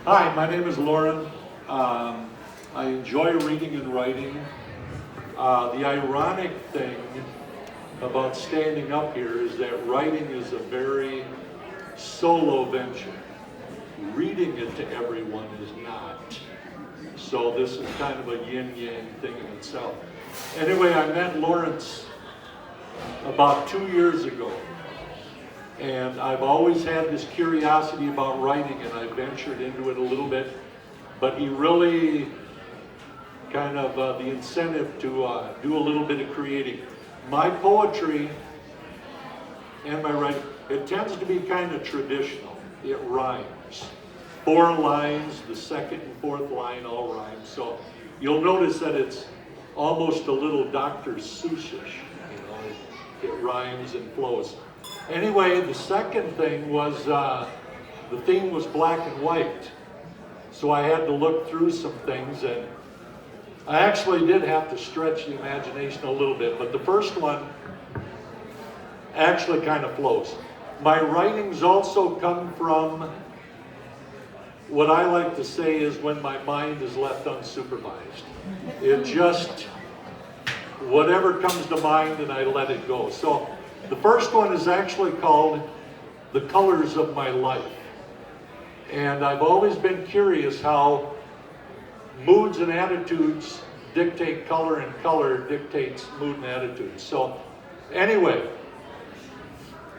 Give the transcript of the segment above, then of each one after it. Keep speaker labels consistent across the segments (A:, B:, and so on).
A: Hi, my name is Lauren. I enjoy reading and writing. The ironic thing about standing up here is that writing is a very solo venture. Reading it to everyone is not. So this is kind of a yin-yang thing in itself. Anyway, I met Lawrence about 2 years ago. And I've always had this curiosity about writing, and I ventured into it a little bit. But he really kind of the incentive to do a little bit of creating. My poetry and my writing, it tends to be kind of traditional. It rhymes. 4 lines, the second and fourth line all rhyme. So you'll notice that it's almost a little Dr. Seussish. It rhymes and flows. Anyway, the second thing was the theme was black and white. So I had to look through some things, and I actually did have to stretch the imagination a little bit, but the first one actually kind of flows. My writings also come from what I like to say is when my mind is left unsupervised. It just, whatever comes to mind, and I let it go. So the first one is actually called The Colors of My Life. And I've always been curious how moods and attitudes dictate color, and color dictates mood and attitude. So anyway,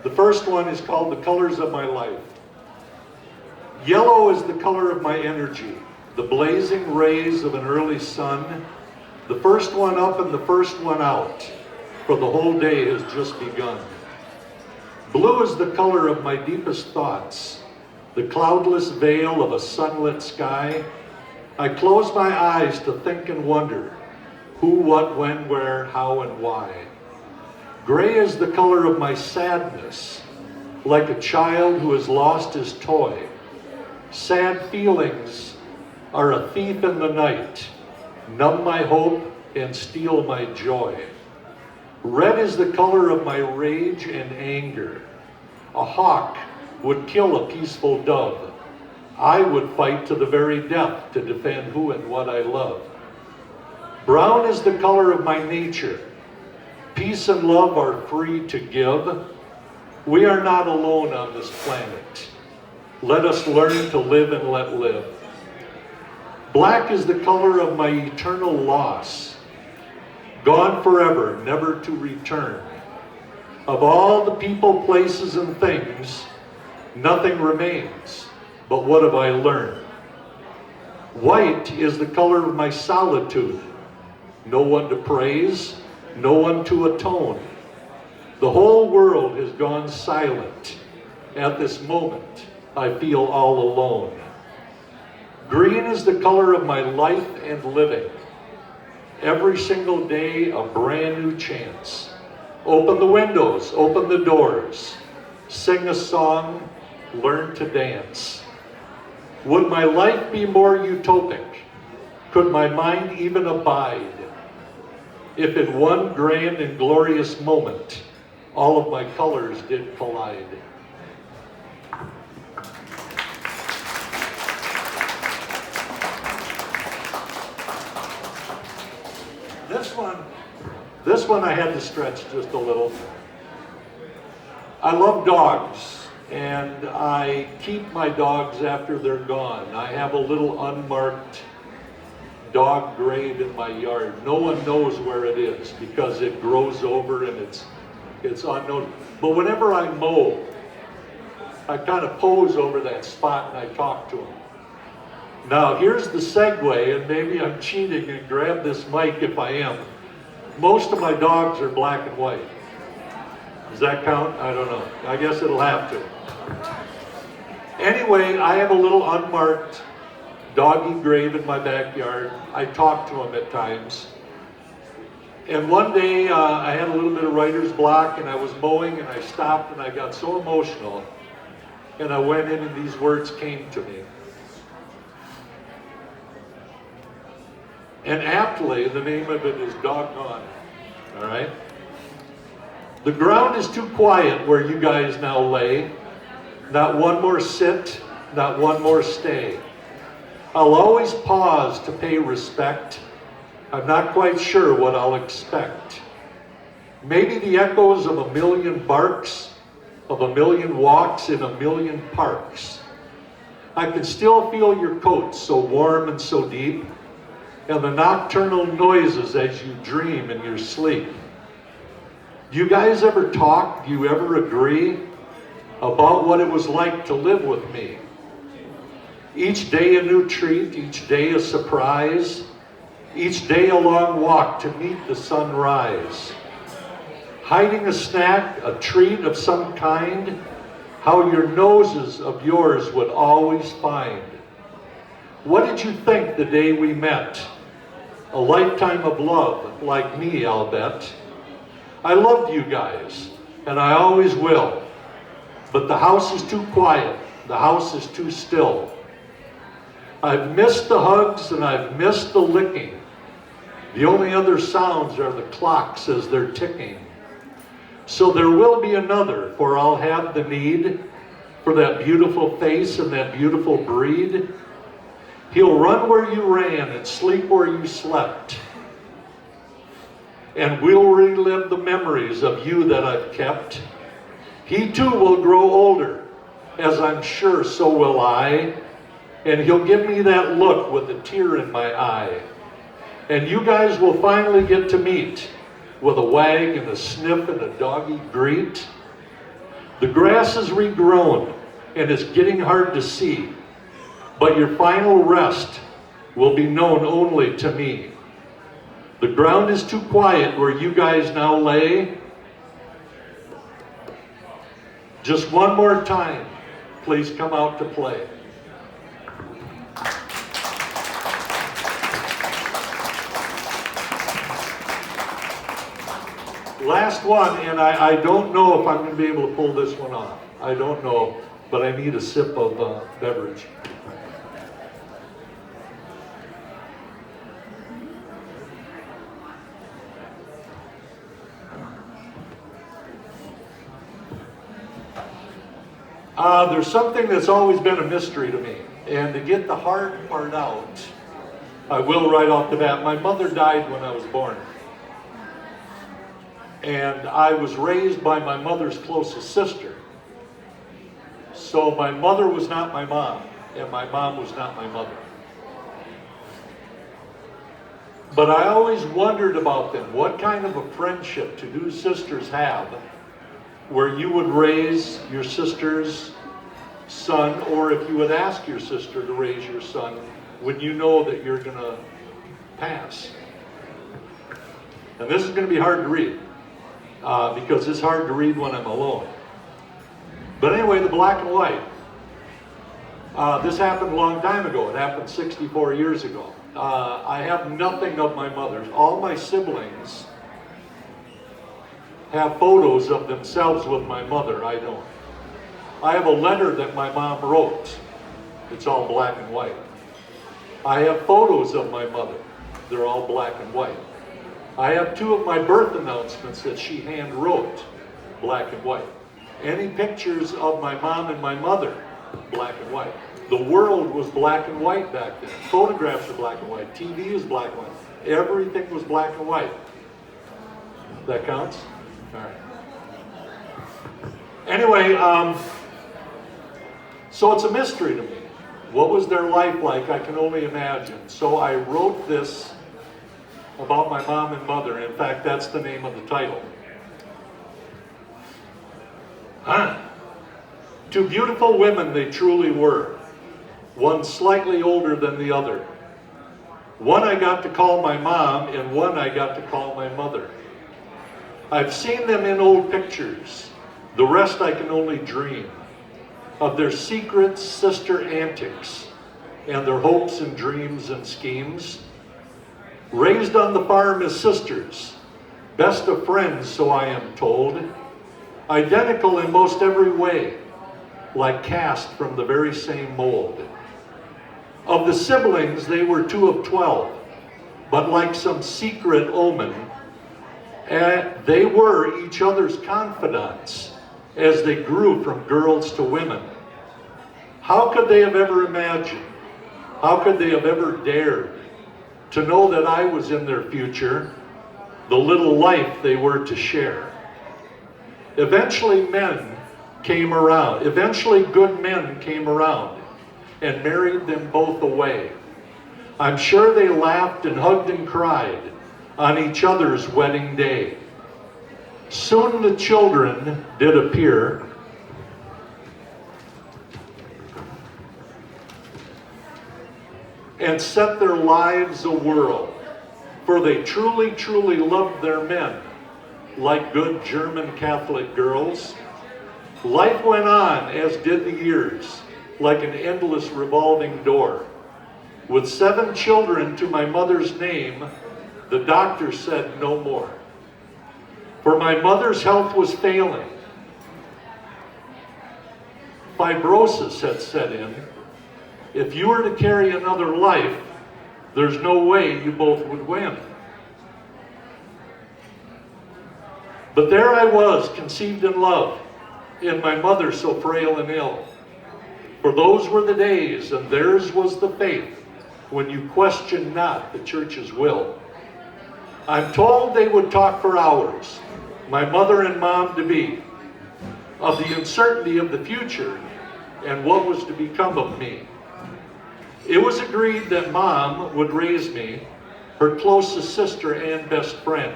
A: the first one is called The Colors of My Life. Yellow is the color of my energy, the blazing rays of an early sun, the first one up and the first one out, for the whole day has just begun. Blue is the color of my deepest thoughts, the cloudless veil of a sunlit sky. I close my eyes to think and wonder, who, what, when, where, how, and why. Gray is the color of my sadness, like a child who has lost his toy. Sad feelings are a thief in the night, numb my hope and steal my joy. Red is the color of my rage and anger. A hawk would kill a peaceful dove. I would fight to the very death to defend who and what I love. Brown is the color of my nature. Peace and love are free to give. We are not alone on this planet. Let us learn to live and let live. Black is the color of my eternal loss. Gone forever, never to return. Of all the people, places, and things, nothing remains, but what have I learned? White is the color of my solitude. No one to praise, no one to atone. The whole world has gone silent. At this moment, I feel all alone. Green is the color of my life and living. Every single day, a brand new chance. Open the windows, open the doors. Sing a song, learn to dance. Would my life be more utopic? Could my mind even abide? If in one grand and glorious moment, all of my colors did collide. This one I had to stretch just a little. I love dogs, and I keep my dogs after they're gone. I have a little unmarked dog grave in my yard. No one knows where it is because it grows over and it's unknown. But whenever I mow, I kind of pose over that spot and I talk to them. Now here's the segue, and maybe I'm cheating and grab this mic if I am. Most of my dogs are black and white. Does that count? I don't know. I guess it'll have to. Anyway, I have a little unmarked doggy grave in my backyard. I talk to him at times. And one day I had a little bit of writer's block, and I was mowing, and I stopped, and I got so emotional, and I went in and these words came to me. And aptly, the name of it is Doggone. All right? The ground is too quiet where you guys now lay. Not one more sit, not one more stay. I'll always pause to pay respect. I'm not quite sure what I'll expect. Maybe the echoes of a million barks, of a million walks in a million parks. I can still feel your coat so warm and so deep, and the nocturnal noises as you dream in your sleep. Do you guys ever talk? Do you ever agree about what it was like to live with me? Each day a new treat, each day a surprise, each day a long walk to meet the sunrise. Hiding a snack, a treat of some kind, how your noses of yours would always find. What did you think the day we met? A lifetime of love, like me, I'll bet. I loved you guys, and I always will. But the house is too quiet, the house is too still. I've missed the hugs and I've missed the licking. The only other sounds are the clocks as they're ticking. So there will be another, for I'll have the need for that beautiful face and that beautiful breed. He'll run where you ran and sleep where you slept. And we'll relive the memories of you that I've kept. He too will grow older, as I'm sure so will I. And he'll give me that look with a tear in my eye. And you guys will finally get to meet with a wag and a sniff and a doggy greet. The grass is regrown and it's getting hard to see, but your final rest will be known only to me. The ground is too quiet where you guys now lay. Just one more time, please come out to play. Last one, and I don't know if I'm going to be able to pull this one off. I don't know, but I need a sip of beverage. There's something that's always been a mystery to me, and to get the hard part out, I will right off the bat. My mother died when I was born. And I was raised by my mother's closest sister. So my mother was not my mom, and my mom was not my mother. But I always wondered about them. What kind of a friendship do sisters have where you would raise your sister's son, or if you would ask your sister to raise your son when you know that you're going to pass? And this is going to be hard to read. Because it's hard to read when I'm alone. But anyway, the black and white. This happened a long time ago. It happened 64 years ago. I have nothing of my mother's. All my siblings have photos of themselves with my mother. I don't. I have a letter that my mom wrote. It's all black and white. I have photos of my mother. They're all black and white. I have two of my birth announcements that she hand wrote, black and white. Any pictures of my mom and my mother, black and white. The world was black and white back then. Photographs were black and white. TV was black and white. Everything was black and white. That counts? All right. Anyway, so it's a mystery to me. What was their life like? I can only imagine. So I wrote this about my mom and mother. In fact, that's the name of the title. Two beautiful women they truly were. One slightly older than the other. One I got to call my mom, and one I got to call my mother. I've seen them in old pictures. The rest I can only dream. Of their secret sister antics, and their hopes and dreams and schemes. Raised on the farm as sisters, best of friends, so I am told, identical in most every way, like cast from the very same mold. Of the siblings, they were 2 of 12, but like some secret omen, they were each other's confidants as they grew from girls to women. How could they have ever imagined How could they have ever dared to know that I was in their future, the little life they were to share? Eventually men came around. Eventually good men came around and married them both away. I'm sure they laughed and hugged and cried on each other's wedding day. Soon the children did appear, and set their lives a-whirl, for they truly, truly loved their men, like good German Catholic girls. Life went on, as did the years, like an endless revolving door. With 7 children to my mother's name, the doctor said no more. For my mother's health was failing. Fibrosis had set in. If you were to carry another life, there's no way you both would win. But there I was, conceived in love, in my mother so frail and ill. For those were the days, and theirs was the faith, when you question not the church's will. I'm told they would talk for hours, my mother and mom-to-be, of the uncertainty of the future and what was to become of me. It was agreed that Mom would raise me, her closest sister and best friend.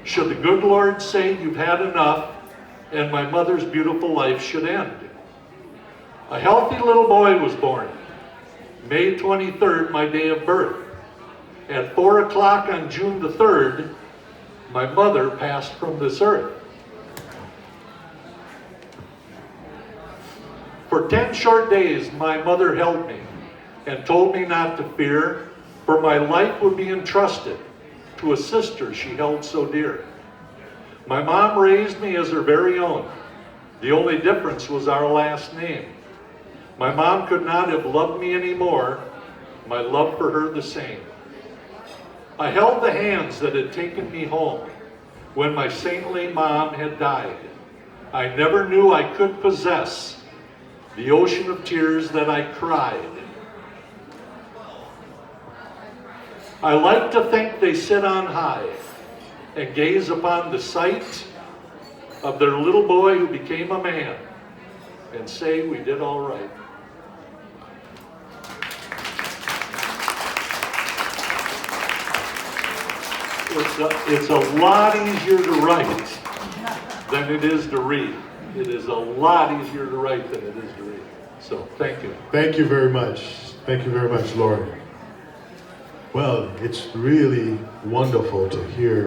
A: Should the good Lord say you've had enough and my mother's beautiful life should end. A healthy little boy was born, May 23rd, my day of birth. At 4 o'clock on June the 3rd, my mother passed from this earth. For 10 short days, my mother held me and told me not to fear, for my life would be entrusted to a sister she held so dear. My mom raised me as her very own. The only difference was our last name. My mom could not have loved me any more, my love for her the same. I held the hands that had taken me home when my saintly mom had died. I never knew I could possess the ocean of tears that I cried. I like to think they sit on high and gaze upon the sight of their little boy who became a man and say we did all right. It's a lot easier to write than it is to read. It is a lot easier to write than it is to read. So, thank you.
B: Thank you very much. Thank you very much, Lord. Well, it's really wonderful to hear